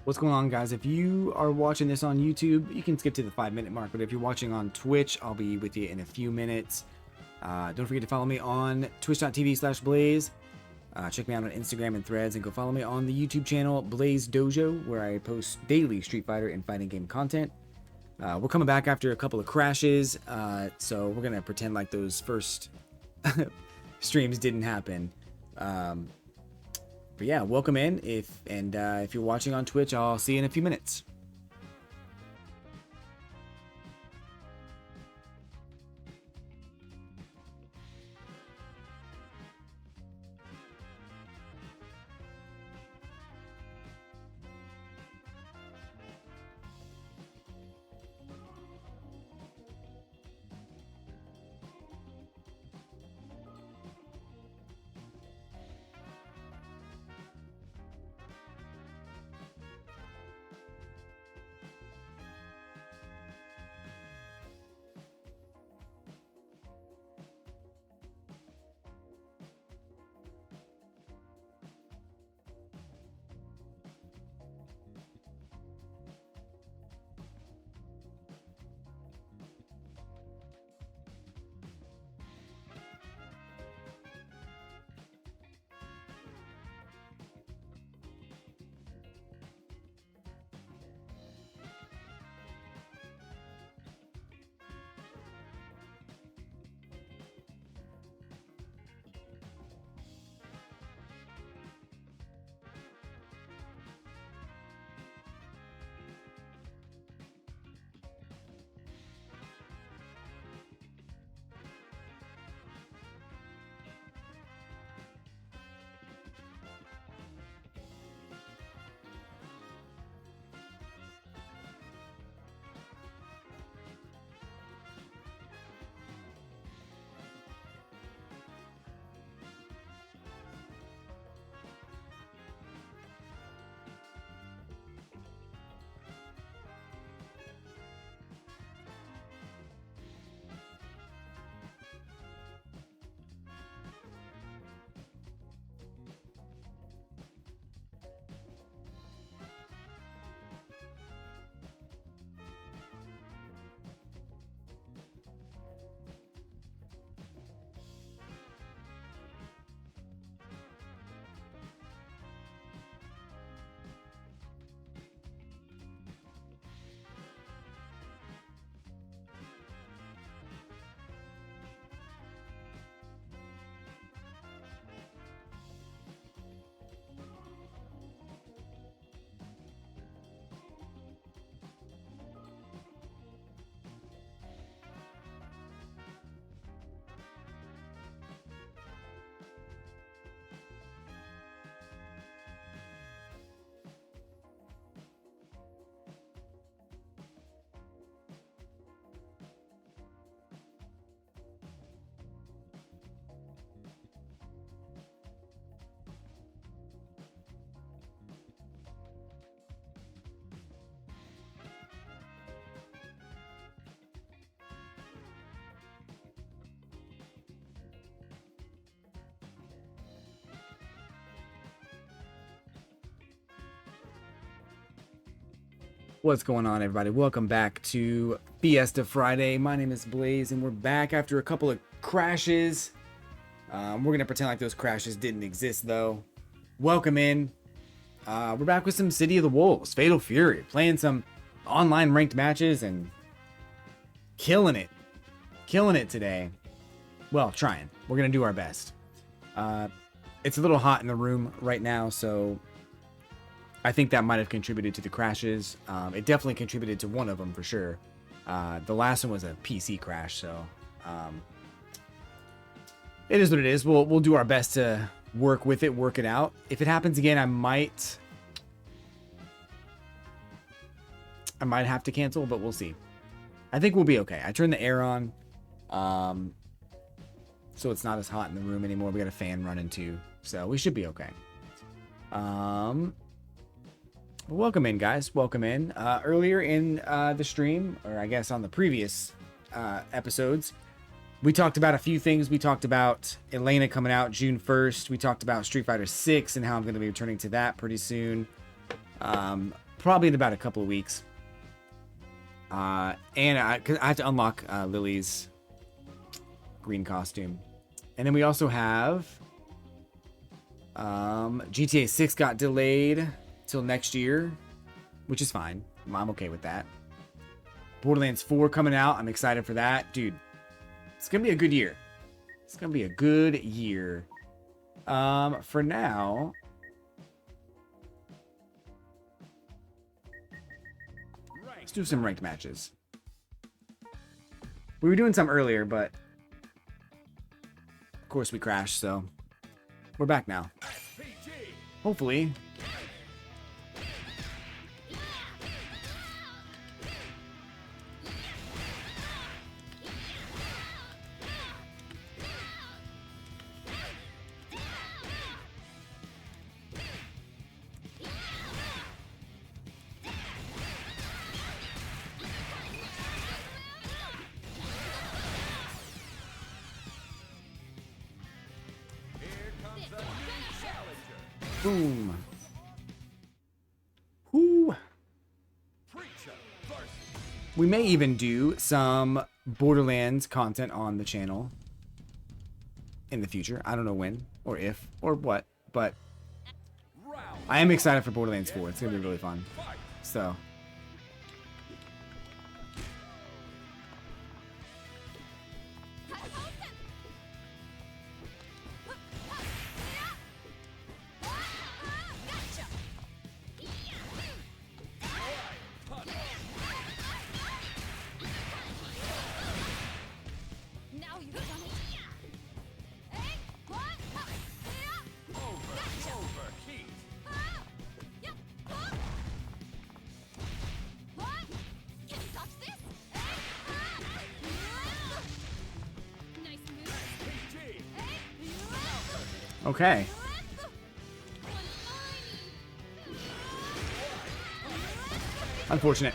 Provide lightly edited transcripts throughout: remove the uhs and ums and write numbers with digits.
What's going on, guys? If you are watching this on YouTube, you can skip to the 5-minute mark. But if you're watching on Twitch, I'll be with you in a few minutes. Don't forget to follow me on twitch.tv/Blaze. Check me out on Instagram and Threads, and go follow me on the YouTube channel Blaze Dojo, where I post daily Street Fighter and fighting game content. We're coming back after a couple of crashes, so we're gonna pretend like those first streams didn't happen. But yeah, welcome in. If you're watching on Twitch, I'll see you in a few minutes. What's going on, everybody? Welcome back to Fiesta Friday. My name is Blaze, and we're back after a couple of crashes. We're gonna pretend like those crashes didn't exist, though. Welcome in. We're back with some City of the Wolves, Fatal Fury, playing some online ranked matches and killing it today. Well, trying. We're gonna do our best. It's a little hot in the room right now, so I think that might have contributed to the crashes. It definitely contributed to one of them for sure. The last one was a PC crash, so it is what it is. We'll do our best to work with it, work it out. If it happens again, I might have to cancel, but we'll see. I think we'll be okay. I turned the air on, so it's not as hot in the room anymore. We got a fan running too, so we should be okay. Welcome in, guys. Welcome in. Earlier in the stream, or I guess on the previous episodes, we talked about a few things. We talked about Elena coming out June 1st. We talked about Street Fighter 6 and how I'm going to be returning to that pretty soon. probably in about a couple of weeks. And 'cause I have to unlock Lily's green costume. And then we also have GTA 6 got delayed till next year, which is fine. I'm okay with that. Borderlands 4 coming out. I'm excited for that. Dude, it's going to be a good year. It's going to be a good year. For now, let's do some ranked matches. We were doing some earlier, but of course we crashed, so we're back now. Hopefully. Boom. Whoo. We may even do some Borderlands content on the channel in the future. I don't know when or if or what, but I am excited for Borderlands 4. It's going to be really fun. So. Okay. Unfortunate.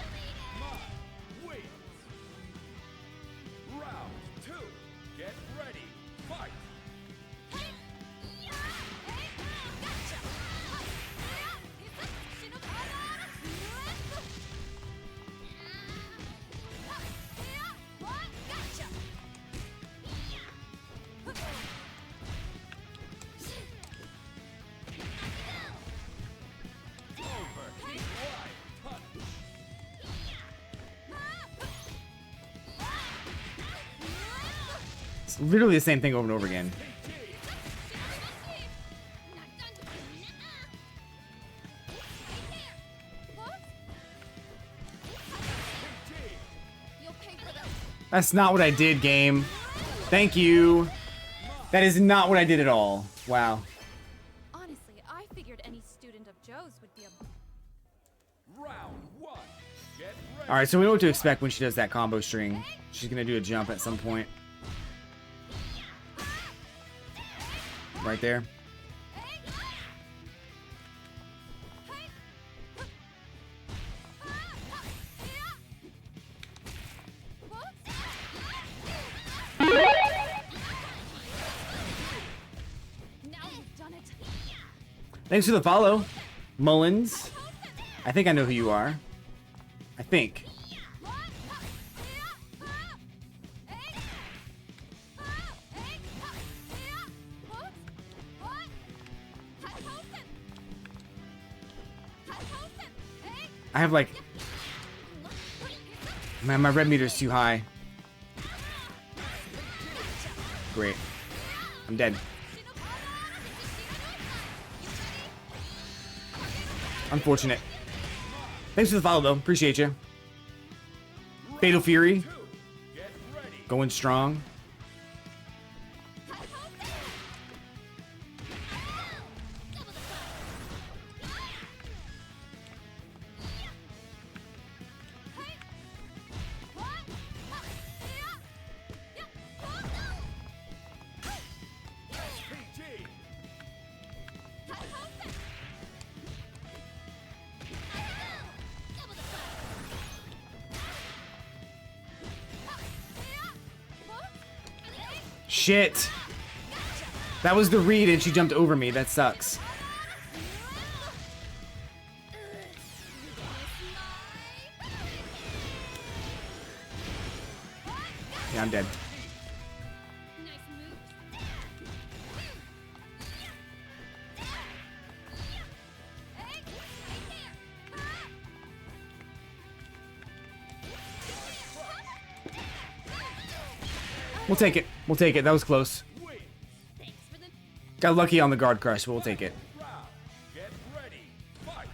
It's literally the same thing over and over again. That's not what I did, game. Thank you. That is not what I did at all. Wow. Honestly, I figured any student of Joe's would be a round one. Get ready. All right, so we know what to expect when she does that combo string. She's gonna do a jump at some point. Right there. Thanks for the follow, Mullins. I think I know who you are. I think. I have like... Man, my red meter's too high. Great. I'm dead. Unfortunate. Thanks for the follow, though. Appreciate you. Fatal Fury. Going strong. Shit. That was the read and she jumped over me. That sucks. Yeah, I'm dead. Nice moves. Hey, right there. We'll take it. We'll take it. That was close. Thanks for the. Got lucky on the guard crush, but we'll take it. Round. Get ready. Fight.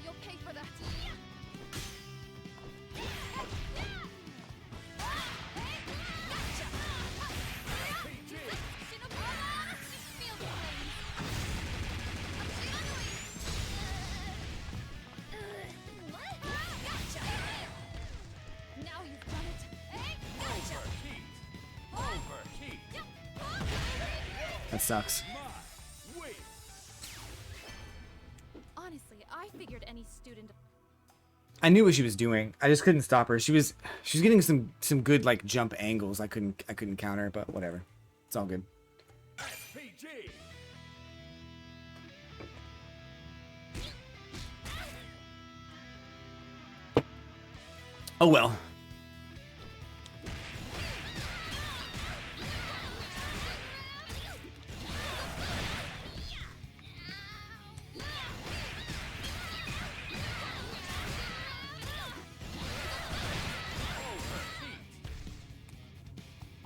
You'll pay for that. Now you've done it. Overheat. Overheat. That sucks. My win. Honestly, I figured any student. I knew what she was doing. I just couldn't stop her. She was getting some good like jump angles. I couldn't counter, but whatever. It's all good. SPG. Oh well.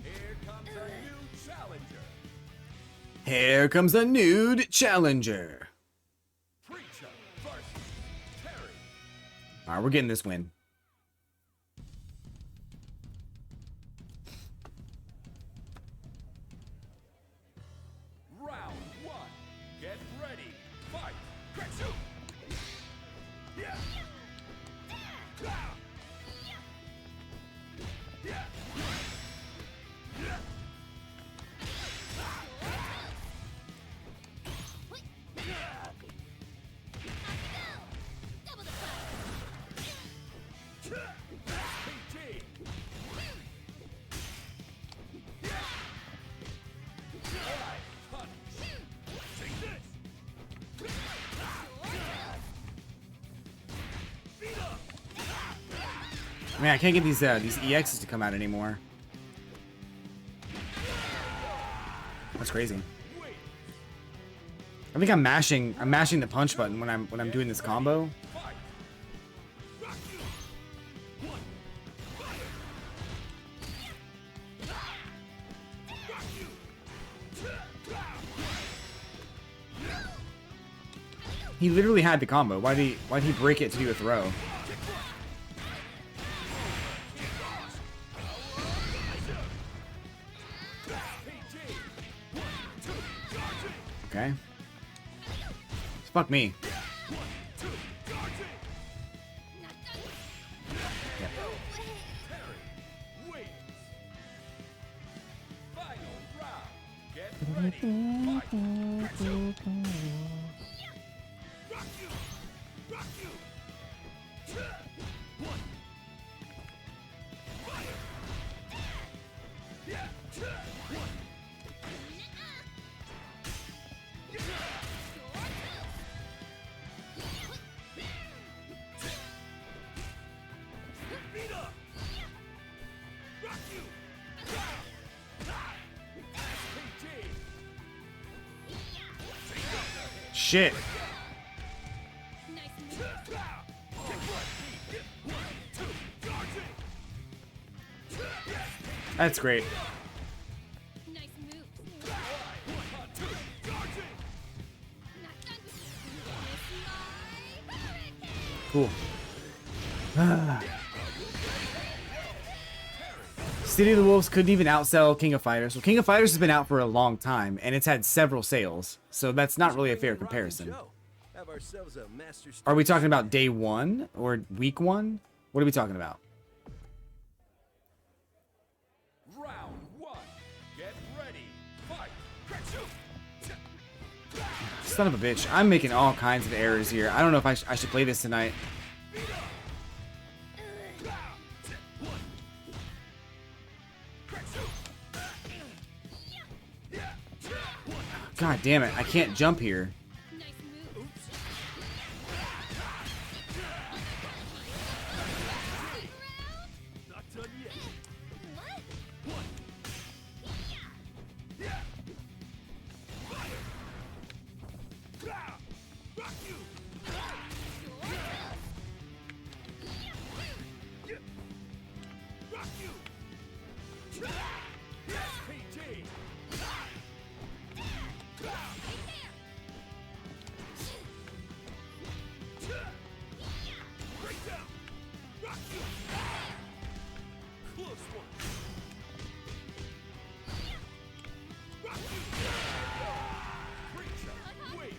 Here comes a new challenger. Here comes a nude challenger. Preecha versus Terry. All right, we're getting this win. Round one. Get ready. Fight. Preecha. Yeah. Yeah. Yeah. Yeah. SPG. Right punch. Take this. Beat up. Man, I can't get these EXs to come out anymore. That's crazy. Wait. I think I'm mashing the punch button when I'm doing this combo. Fight. Rock you. One. Fire. Rock you. He literally had the combo. Why'd he break it to do a throw? Okay. Fuck me. Wins. Final round. Get ready. Fight. Rock you. Rock you. One. Fire. Yeah. One. Beat up. Rock you. SPG. Shit. Nice move. That's great. Nice move. Not done. Cool. City of the Wolves couldn't even outsell King of Fighters. Well, King of Fighters has been out for a long time, and it's had several sales, so that's not really a fair comparison. Are we talking about day one or week one? What are we talking about? Round Son of a bitch. I'm making all kinds of errors here. I don't know if I should play this tonight. God damn it. I can't jump here. Nice move. Not done yet. What? Rock you. Rock you. SPG. Break down. Rock you. Close one. Rock you. Preecha, wait.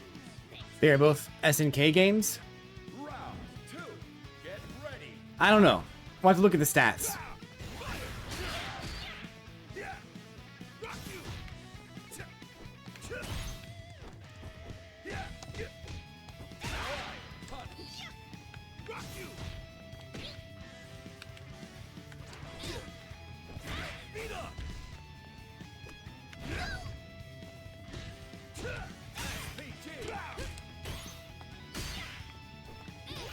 They're both SNK games? Round 2. Get ready. I don't know. We'll have to look at the stats. Yeah. Rock you. Yeah. Yeah. Punch. Rock you. Beat up. PG.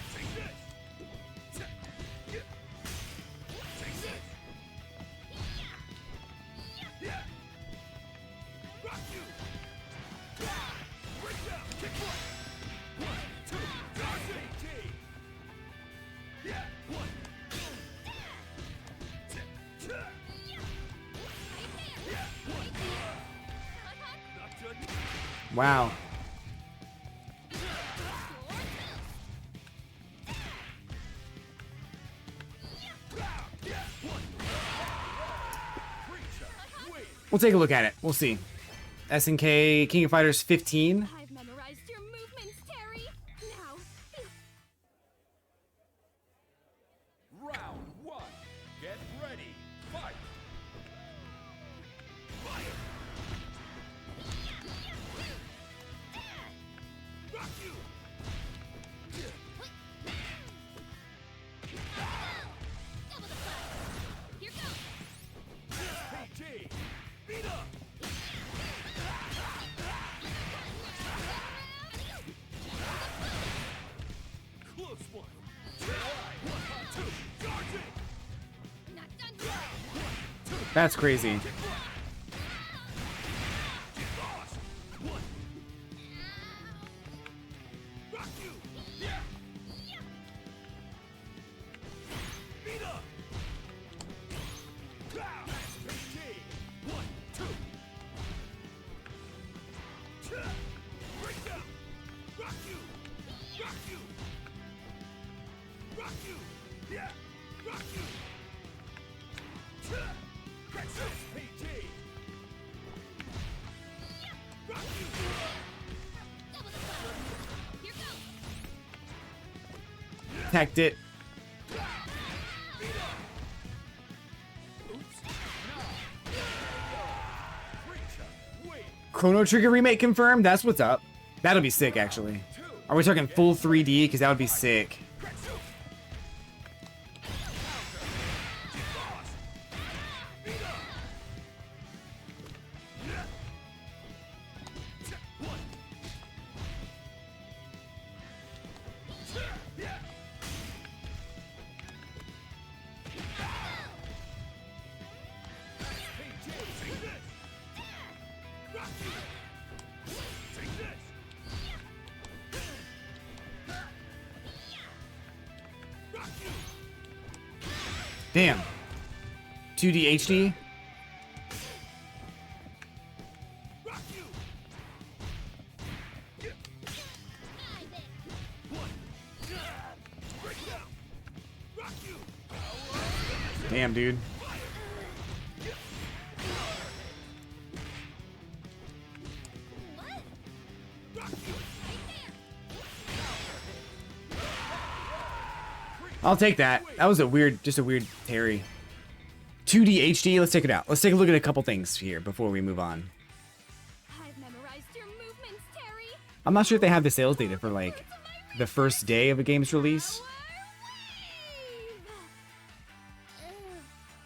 Take this. Take this. Yeah. Rock you. Break down. Kick one. 1, 2. Dodge PG. Yeah. 1. Yeah. 1. Not done yet. Wow. Preecha, wait. We'll take a look at it. We'll see. SNK King of Fighters 15. I've memorized your movements, Terry. Now, Round 1. Get ready. Fight. Rock you. here goes. PG. Beat up. Close one. Alright. 1, 2. Charging. Not done yet. That's crazy. Get lost. 1. Rock you. Yeah. Beat up. PG. 1, 2. Break down. Rock you. Rock you. Rock you. Yeah. Rock you. PG. Rock you. Here goes. Tacked it. Preecha, wait. Chrono Trigger remake confirmed? That's what's up. That'll be sick, actually. Are we talking full 3D? Because that would be sick. Damn. 2D HD? Damn, dude. I'll take that. That was just a weird Terry. 2D HD, let's check it out. Let's take a look at a couple things here before we move on. I've memorized your movements, Terry. I'm not sure if they have the sales data for like the first day of a game's release.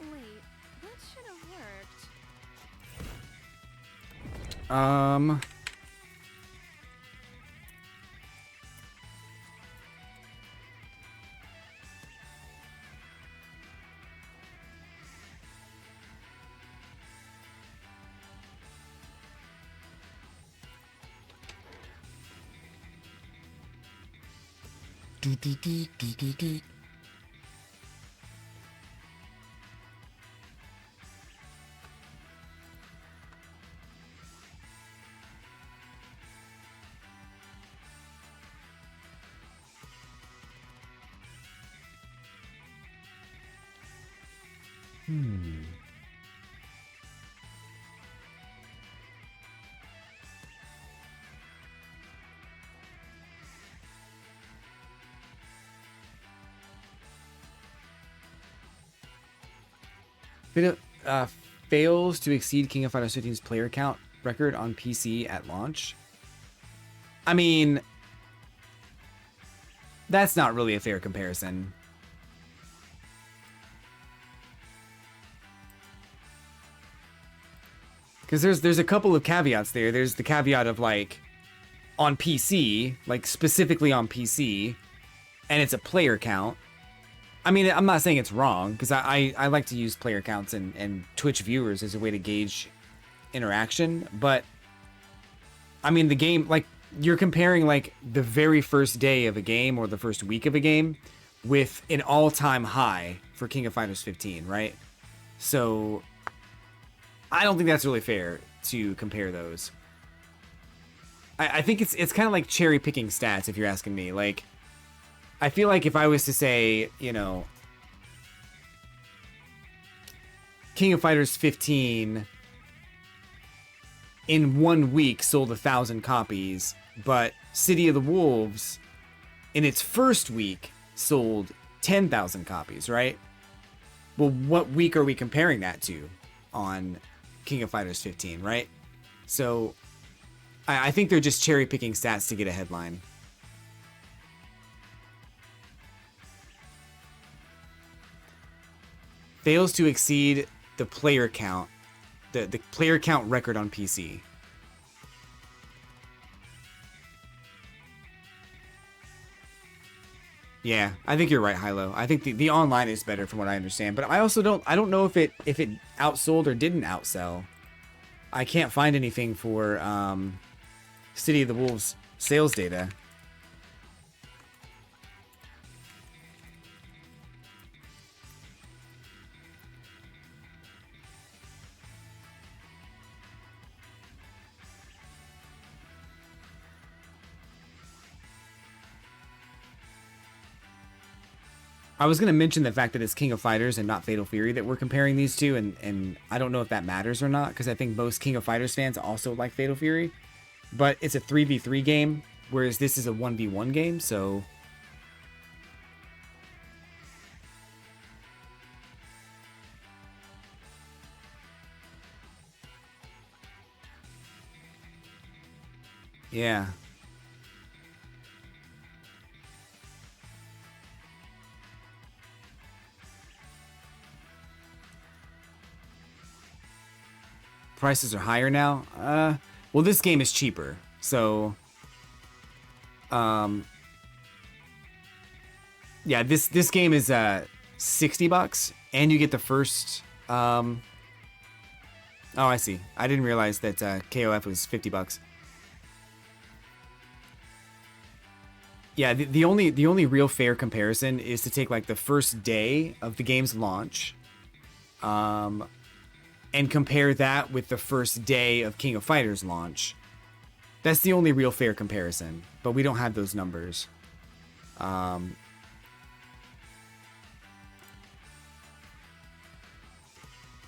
Wait, that should have worked. It fails to exceed King of Fighters 15's player count record on PC at launch. I mean, that's not really a fair comparison. Because there's a couple of caveats there. There's the caveat of like on PC, like specifically on PC, and it's a player count. I mean, I'm not saying it's wrong, because I like to use player counts and Twitch viewers as a way to gauge interaction, but I mean, the game, like, you're comparing like the very first day of a game or the first week of a game with an all-time high for King of Fighters 15, right? So I don't think that's really fair to compare those. I think it's kind of like cherry picking stats, if you're asking me. Like, I feel like if I was to say, you know, King of Fighters 15 in 1 week sold 1,000 copies, but City of the Wolves in its first week sold 10,000 copies, right? Well, what week are we comparing that to on King of Fighters 15, right? So I think they're just cherry picking stats to get a headline. Fails to exceed the player count, the player count record on PC. Yeah, I think you're right, Hilo. I think the online is better from what I understand, but I don't know if it outsold or didn't outsell. I can't find anything for City of the Wolves sales data. I was going to mention the fact that it's King of Fighters and not Fatal Fury that we're comparing these two, and I don't know if that matters or not, because I think most King of Fighters fans also like Fatal Fury, but it's a 3v3 game, whereas this is a 1v1 game, so... Yeah. Prices are higher now. Well, this game is cheaper, so yeah, this game is $60, and you get the first oh, I see. I didn't realize that KOF was $50. Yeah, the only real fair comparison is to take like the first day of the game's launch, and compare that with the first day of King of Fighters launch. That's the only real fair comparison, but we don't have those numbers. And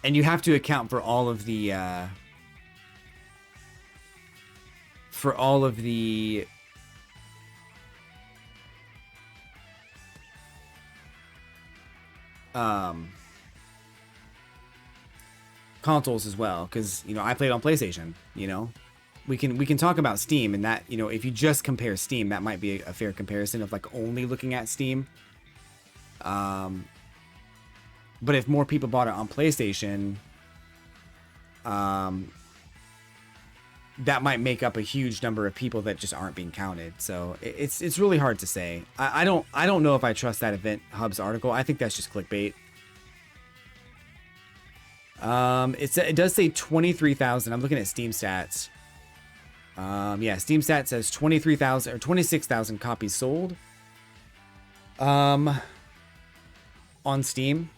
you have to account for all of the consoles as well, because, you know, I played on PlayStation, you know, we can talk about Steam, and that, you know, if you just compare Steam, that might be a fair comparison of like only looking at Steam. But if more people bought it on PlayStation, that might make up a huge number of people that just aren't being counted. So it's really hard to say. I don't know if I trust that Event Hub's article. I think that's just clickbait. It does say 23,000. I'm looking at Steam stats. Yeah, Steam stats says 23,000 or 26,000 copies sold. On Steam.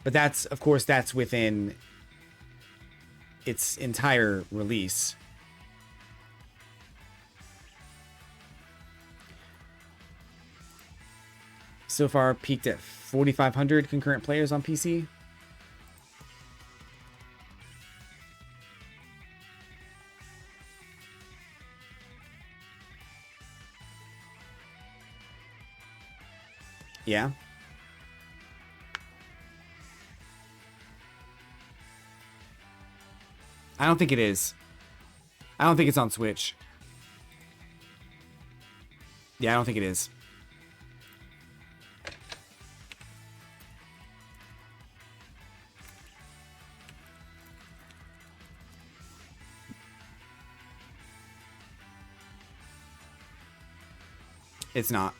But that's, of course, that's within its entire release. So far peaked at 4,500 concurrent players on PC. Yeah. I don't think it is. I don't think it's on Switch. Yeah, I don't think it is. It's not.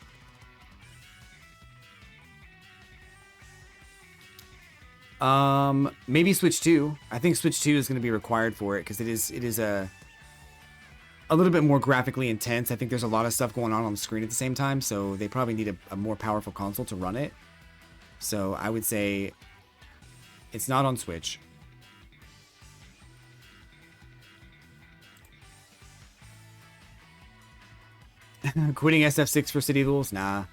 Maybe Switch 2. I think Switch 2 is going to be required for it because it is a little bit more graphically intense. I think there's a lot of stuff going on the screen at the same time, so they probably need a more powerful console to run it. So I would say it's not on Switch. Quitting SF6 for City of the Wolves? Nah.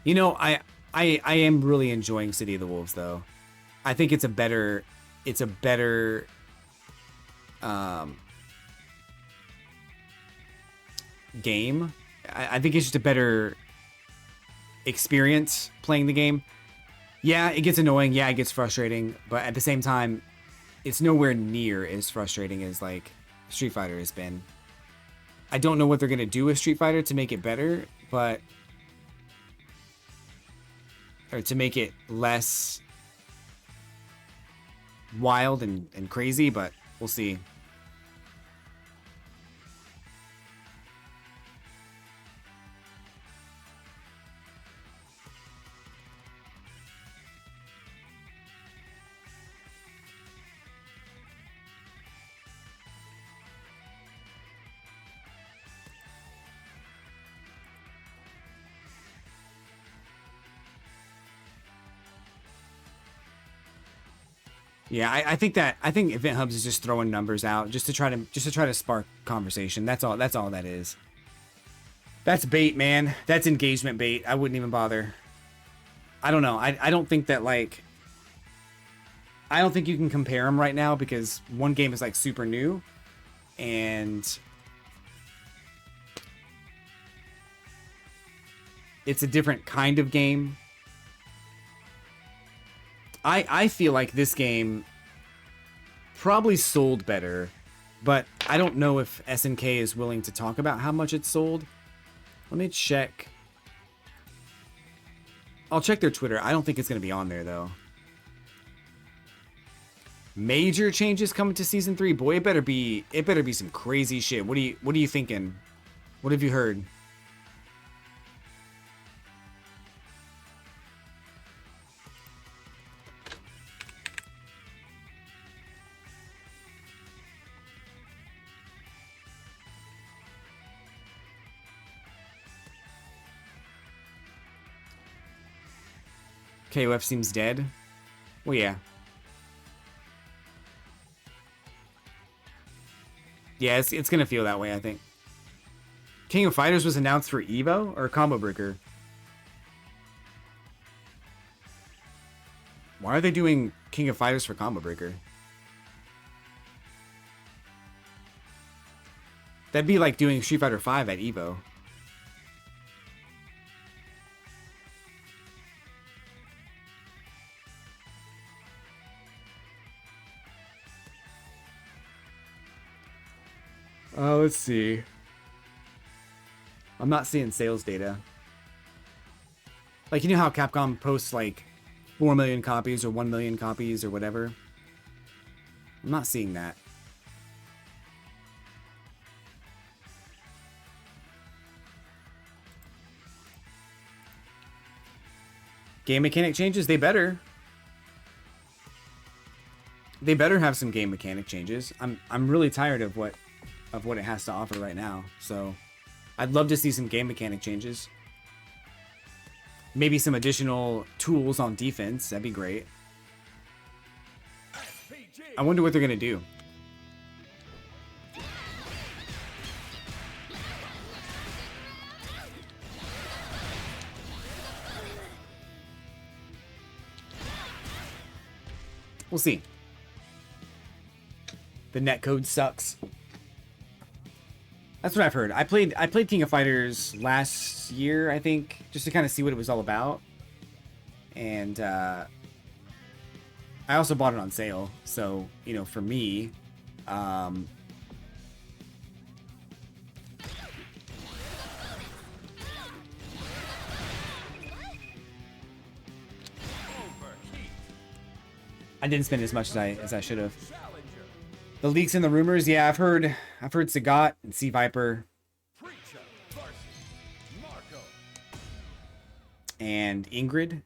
You know, I am really enjoying City of the Wolves though. I think it's a better game. I think it's just a better experience playing the game. Yeah, it gets annoying. Yeah, it gets frustrating. But at the same time, it's nowhere near as frustrating as like Street Fighter has been. I don't know what they're going to do with Street Fighter to make it better, but... or to make it less wild and crazy, but we'll see. Yeah, I think Event Hubs is just throwing numbers out just to try to spark conversation. That's all that is. That's bait, man. That's engagement bait. I wouldn't even bother. I don't know. I don't think that like I don't think you can compare them right now because one game is like super new and it's a different kind of game. I feel like this game probably sold better, but I don't know if SNK is willing to talk about how much it sold. Let me check. I'll check their Twitter. I don't think it's going to be on there, though. Major changes coming to Season 3? Boy, it better be some crazy shit. What are you thinking? What have you heard? KOF seems dead. Well, yeah. Yeah, it's gonna feel that way, I think. King of Fighters was announced for Evo or Combo Breaker? Why are they doing King of Fighters for Combo Breaker? That'd be like doing Street Fighter V at Evo. Let's see. I'm not seeing sales data. Like, you know how Capcom posts like 4 million copies or 1 million copies or whatever? I'm not seeing that. Game mechanic changes? They better. They better have some game mechanic changes. I'm really tired of what it has to offer right now. So I'd love to see some game mechanic changes. Maybe some additional tools on defense. That'd be great. I wonder what they're gonna do. We'll see. The netcode sucks. That's what I've heard. I played King of Fighters last year, I think, just to kind of see what it was all about. And I also bought it on sale. So, you know, for me, I didn't spend as much as I should have. The leaks and the rumors, yeah, I've heard Sagat and Sea Viper Preecha versus Marco. and Ingrid.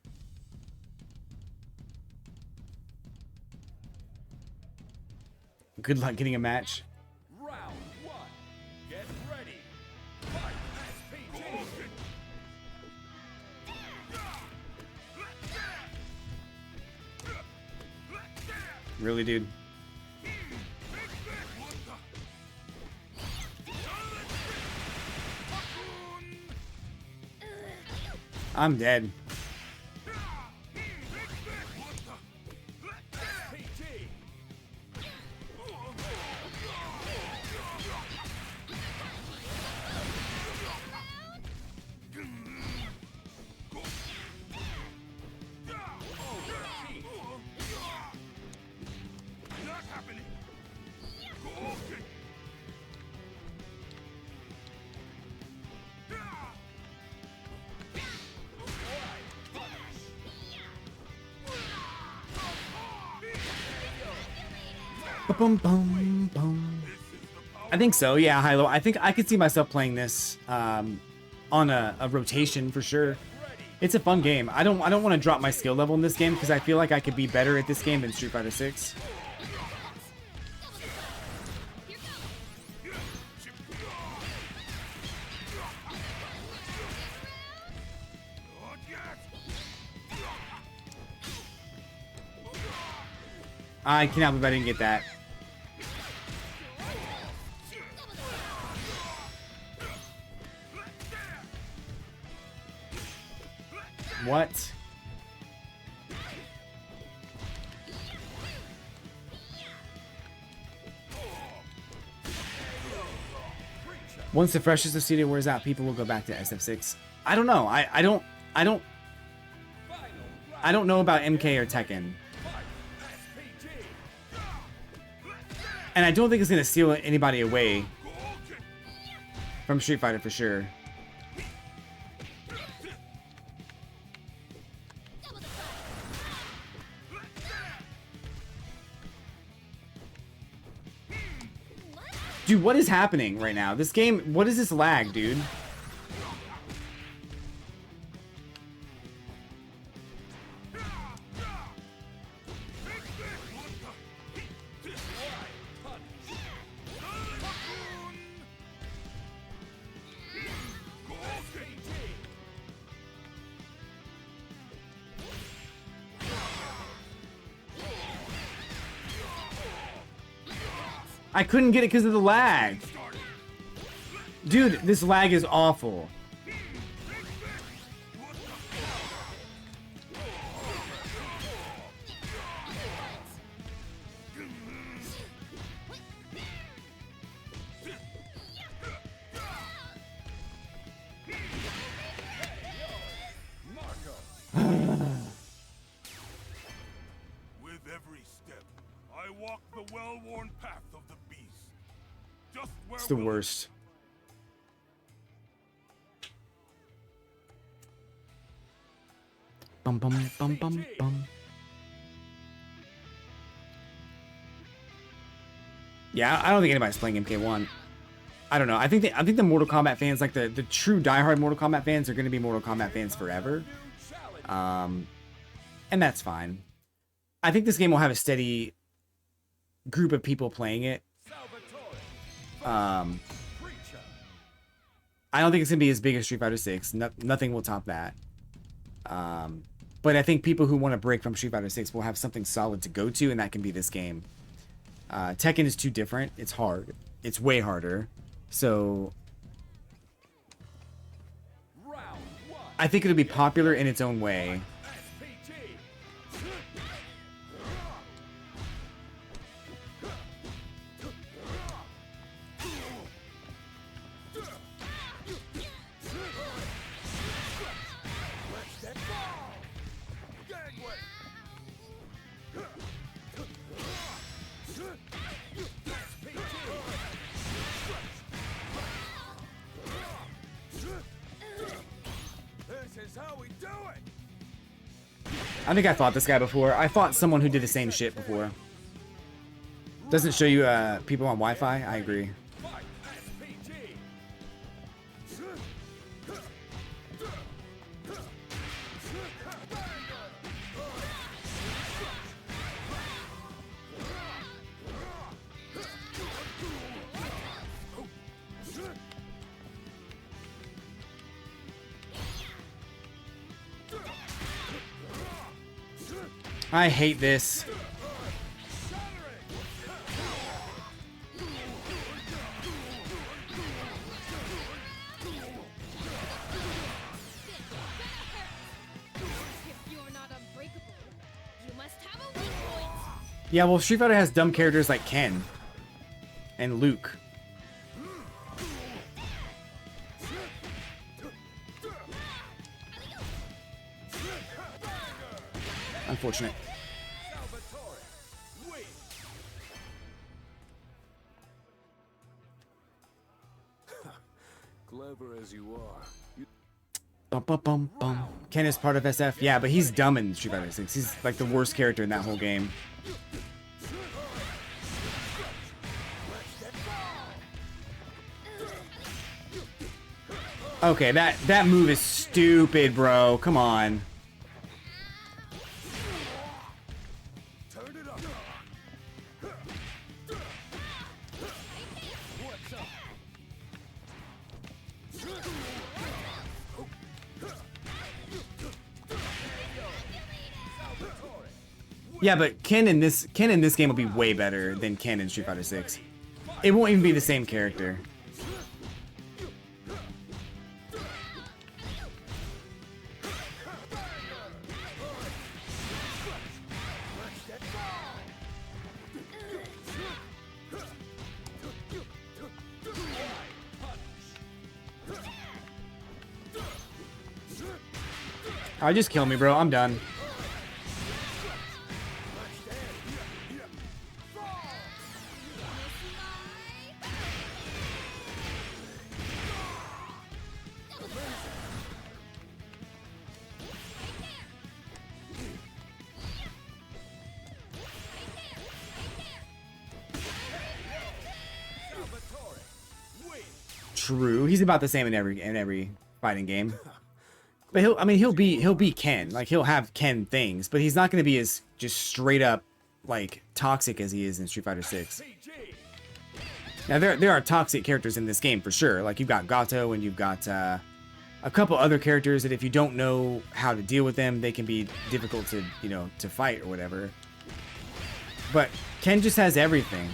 Good luck getting a match. Round one. Get ready. Fight SPG. Really, dude. I'm dead. SPG. Not happening. Boom, boom, boom. I think so. Yeah, Hilo. I think I could see myself playing this on a rotation for sure. It's a fun game. I don't want to drop my skill level in this game because I feel like I could be better at this game than Street Fighter 6. I cannot believe I didn't get that. What? Once the freshness of CD wears out, people will go back to SF6. I don't know. I don't know about MK or Tekken. And I don't think it's gonna steal anybody away from Street Fighter for sure. Dude, what is happening right now? This game, what is this lag, dude? I couldn't get it because of the lag. Dude, this lag is awful. With every step, I walk the well-worn path of the beast. Just It's the worst. Bum bum bum bum bum. Yeah, I don't think anybody's playing MK1. I don't know. I think the Mortal Kombat fans, like the true diehard Mortal Kombat fans, are going to be Mortal Kombat fans forever. And that's fine. I think this game will have a steady group of people playing it. I don't think it's going to be as big as Street Fighter 6. Nothing will top that. But I think people who want to break from Street Fighter 6 will have something solid to go to, and that can be this game. Tekken is too different. It's hard. It's way harder. So I think it'll be popular in its own way. I think I fought this guy before. I fought someone who did the same shit before. Doesn't show you people on Wi-Fi? I agree. I hate this. Yeah, well, Street Fighter has dumb characters like Ken and Luke. Unfortunate. Clever as you are. Bum, bum, bum, bum. Ken is part of SF. Yeah, but he's dumb in Street Fighter 6. He's like the worst character in that whole game. Okay, that move is stupid, bro. Come on. Yeah, but Ken in this game will be way better than Ken in Street Fighter 6. It won't even be the same character. Alright, just kill me, bro. I'm done. True. He's about the same in every fighting game. But he'll be Ken. Like, he'll have Ken things, but he's not going to be as just straight up like toxic as he is in Street Fighter 6. Now there are toxic characters in this game for sure. Like, you've got Gato and you've got a couple other characters that if you don't know how to deal with them, they can be difficult to, to fight or whatever. But Ken just has everything.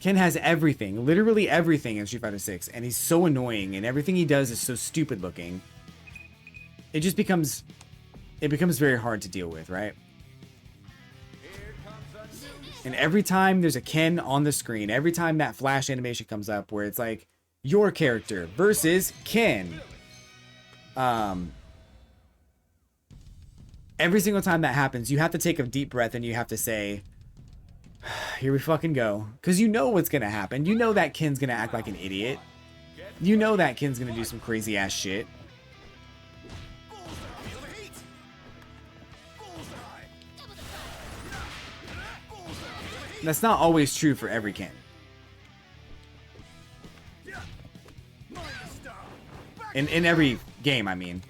Ken has everything, literally everything in Street Fighter 6, and he's so annoying, and everything he does is so stupid looking. It just becomes very hard to deal with, right? And every time there's a Ken on the screen, every time that flash animation comes up where it's like, your character versus Ken. Every single time that happens, you have to take a deep breath and you have to say, Here we fucking go. Because you know what's going to happen. You know that Ken's going to act like an idiot. You know that Ken's going to do some crazy ass shit. Feel the heat. Bullseye. That's not always true for every Ken. In every game, I mean.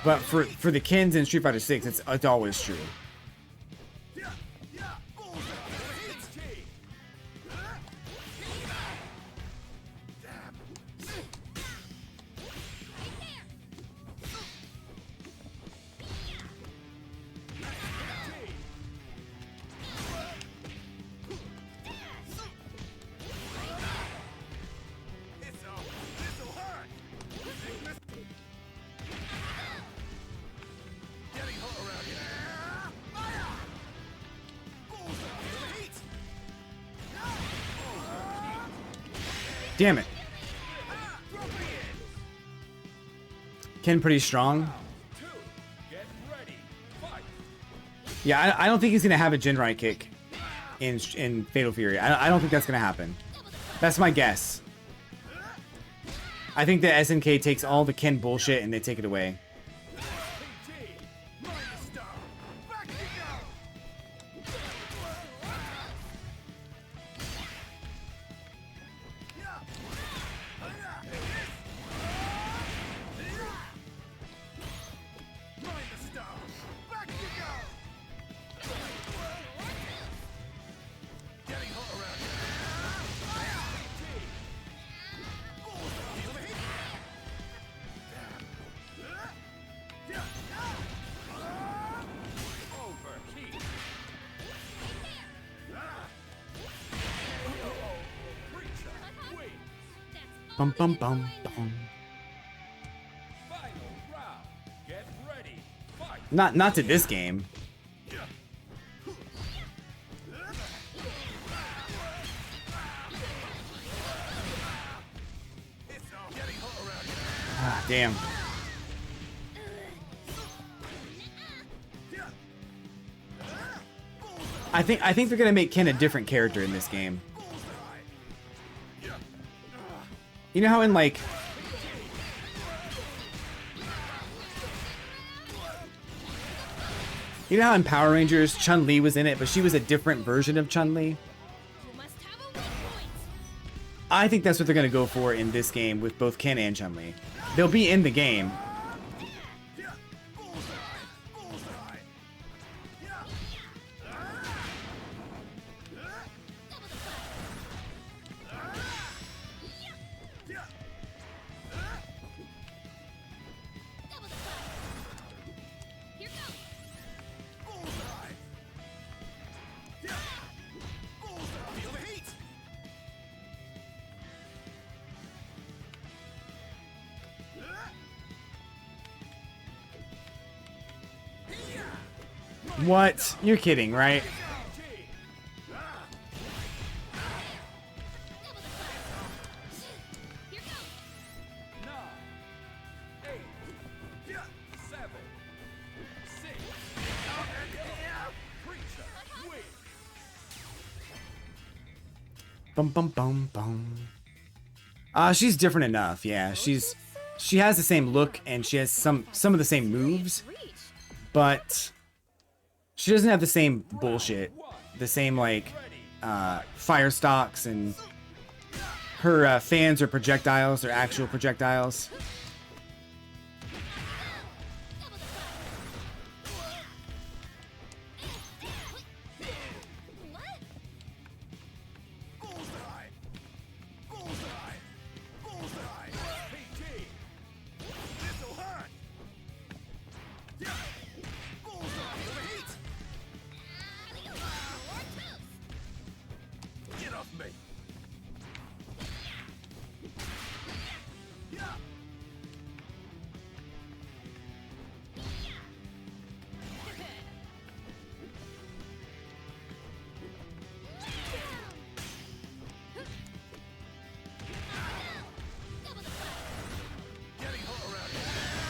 But for the Kens in Street Fighter 6, it's always true. Damn it. Ken pretty strong. Yeah, I don't think he's going to have a Jinrai kick in Fatal Fury. I don't think that's going to happen. That's my guess. I think that SNK takes all the Ken bullshit and they take it away. Bum bum bum bum. Not to this game. Ah, damn. I think they're gonna make Ken a different character in this game. You know how in like in Power Rangers Chun-Li was in it, but she was a different version of Chun-Li? I think that's what they're gonna go for in this game with both Ken and Chun-Li. They'll be in the game. What? You're kidding, right? Bum bum bum bum. She's different enough. Yeah, she has the same look and she has some of the same moves, but she doesn't have the same bullshit, the same like fire stocks, and her fans are projectiles. They're actual projectiles.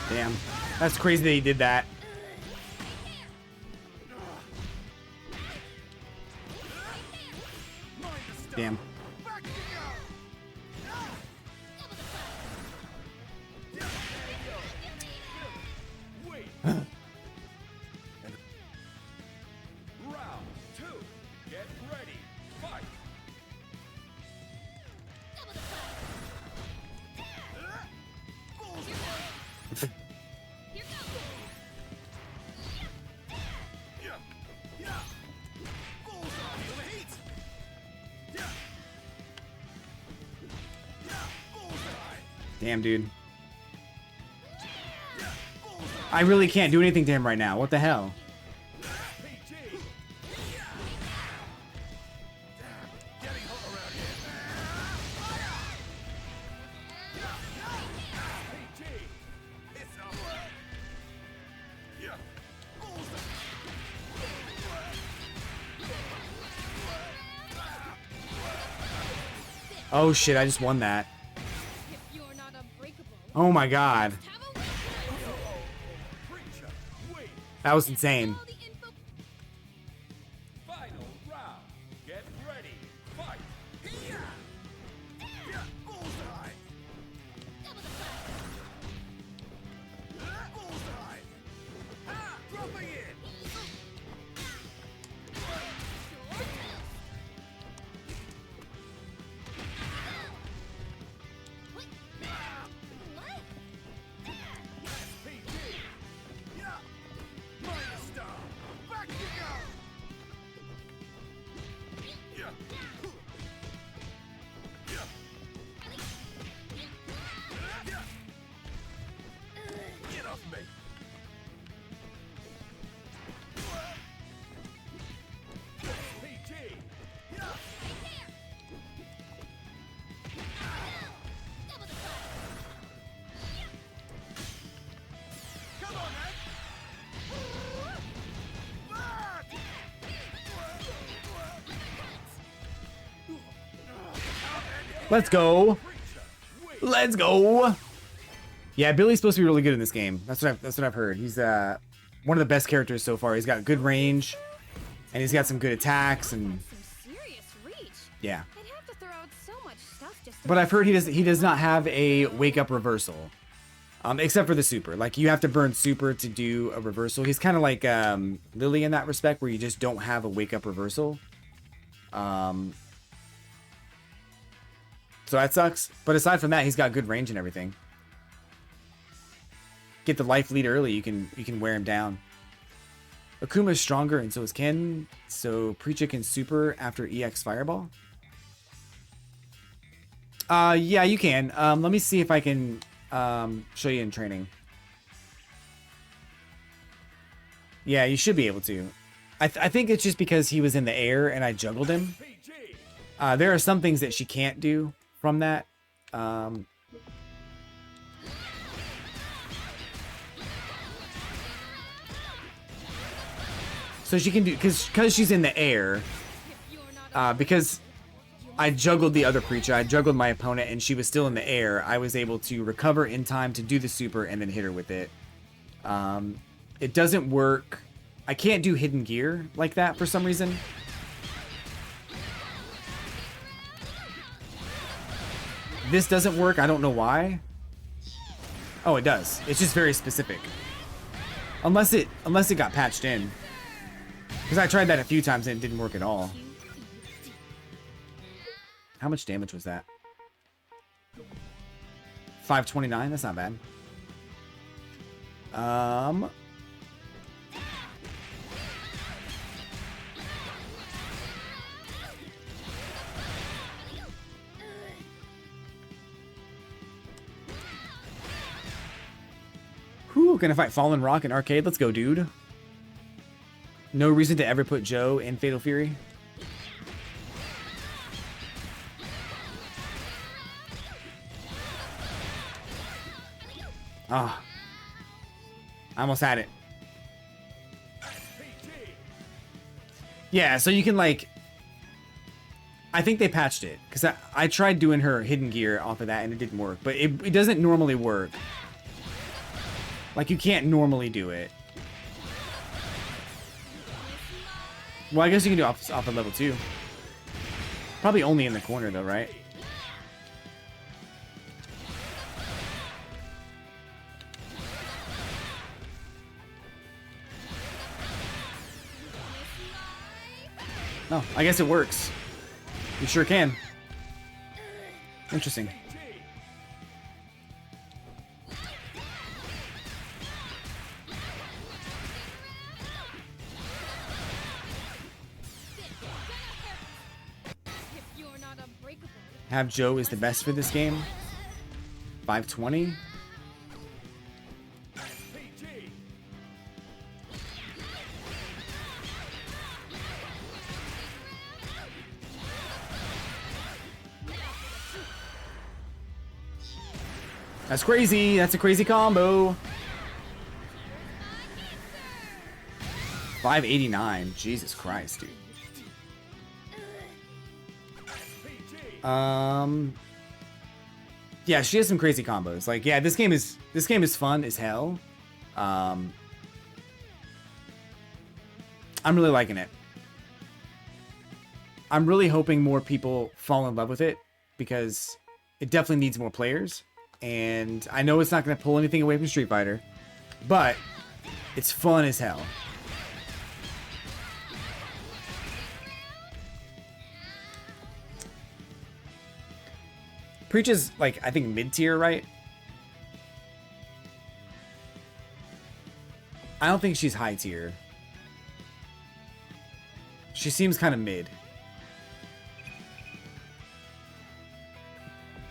Damn. That's crazy that he did that. Damn, dude. I really can't do anything to him right now. What the hell? Oh shit, I just won that. If you're not unbreakable, Oh my god. have a Preecha, wait. That was insane. all the info. Final round. Get ready. Fight. Yeah. Bullseye. Bullseye. Ha! Dropping in. PG. Yeah. Minus star. Back you go. Yeah. Yeah. Yeah. Get off me. PG. Yeah. Come on, man. Back. Let's go. Preecha, wait. Let's go. Yeah, Billy's supposed to be really good in this game. That's what I've heard. He's one of the best characters so far. He's got good range, and he's got some good attacks, and Some serious reach. yeah. I'd have to throw out so much stuff just to But I've heard he does not have a wake up reversal, except for the super. Like you have to burn super to do a reversal. He's kind of like Lily in that respect, where you just don't have a wake up reversal. So that sucks. But aside from that, he's got good range and everything. Get the life lead early, you can wear him down. Akuma's stronger, and so is Ken. So Preecha can super after EX Fireball. Yeah, you can. Let me see if I can show you in training. Yeah, you should be able to. I think it's just because he was in the air and I juggled him. PG. There are some things that she can't do from that. So she can do, because she's in the air, if you're not because I juggled the other Preecha, I juggled my opponent, and she was still in the air. I was able to recover in time to do the super and then hit her with it. It doesn't work. I can't do hidden gear like that for some reason. This doesn't work. I don't know why. Oh, it does. It's just very specific. Unless it got patched in. Because I tried that a few times and it didn't work at all. How much damage was that? 529? That's not bad. Whew, gonna fight Fallen Rock in arcade. Let's go, dude. No reason to ever put Joe in Fatal Fury. Ah. I almost had it. Yeah, so you can like... I think they patched it. Because I tried doing her hidden gear off of that and it didn't work. But it doesn't normally work. Like, you can't normally do it. Well, I guess you can do off of level 2. Probably only in the corner, though, right? Oh, I guess it works. You sure can. Interesting. if you're not unbreakable. Have Joe is the best for this game. 520? SPG. That's crazy. That's a crazy combo. 589. Jesus Christ, dude. Yeah, she has some crazy combos. Like, yeah, this game is fun as hell. I'm really liking it. I'm really hoping more people fall in love with it because it definitely needs more players. And I know it's not going to pull anything away from Street Fighter, but it's fun as hell. Preecha's, like, I think mid-tier, right? I don't think she's high-tier. She seems kind of mid.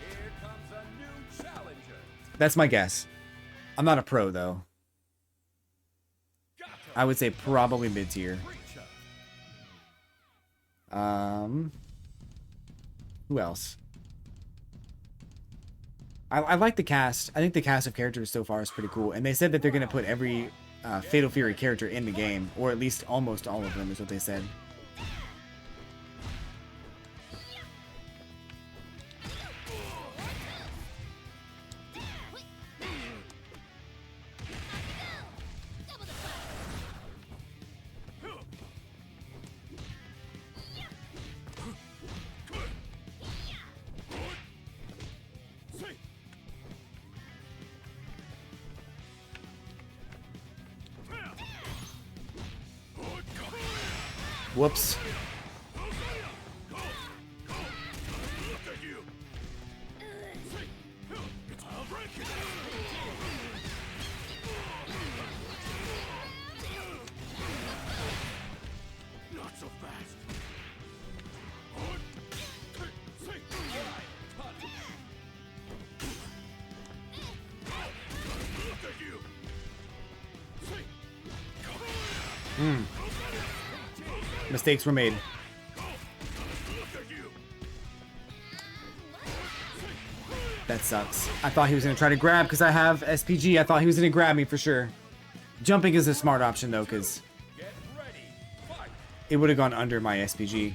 Here comes a new challenger. That's my guess. I'm not a pro, though. I would say probably mid-tier. Preecha. Who else? I like the cast. I think the cast of characters so far is pretty cool. And they said that they're going to put every Fatal Fury character in the game. Or at least almost all of them is what they said. Whoops. Not so fast. Look at you. Mistakes were made. That sucks. I thought he was going to try to grab because I have SPG. I thought he was going to grab me for sure. Jumping is a smart option though because Get ready. Fight. it would have gone under my SPG.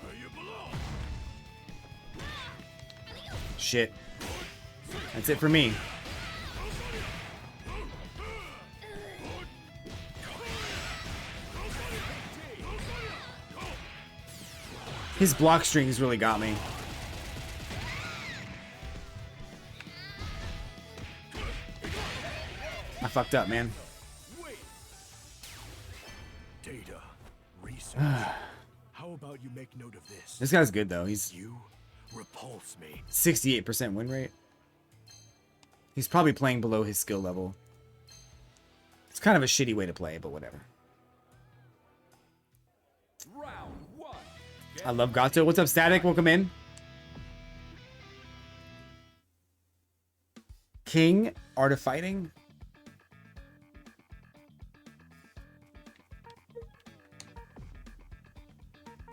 Where you belong. Shit. That's it for me. His block strings really got me. I fucked up, man. Wait. Data. Research. How about you make note of this? This guy's good though. He's You repulse me. 68% win rate. He's probably playing below his skill level. It's kind of a shitty way to play, but whatever. Round one. I love Gato. What's up, Static? Welcome in. King, Art of Fighting.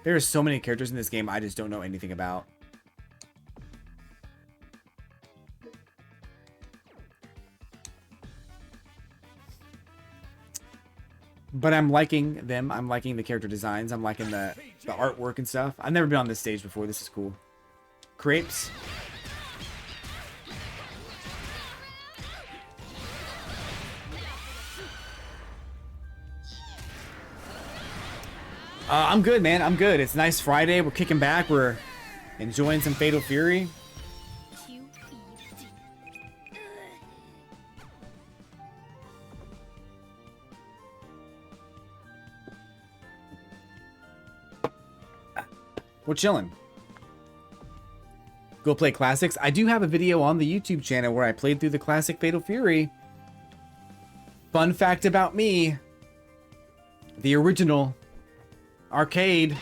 There are so many characters in this game I just don't know anything about. But I'm liking them. I'm liking the character designs. I'm liking the artwork and stuff. I've never been on this stage before. This is cool. Crepes. I'm good, man. I'm good. It's nice Friday. We're kicking back. We're enjoying some Fatal Fury. We're chilling. Go play classics. I do have a video on the YouTube channel where I played through the classic Fatal Fury. Fun fact about me. The original arcade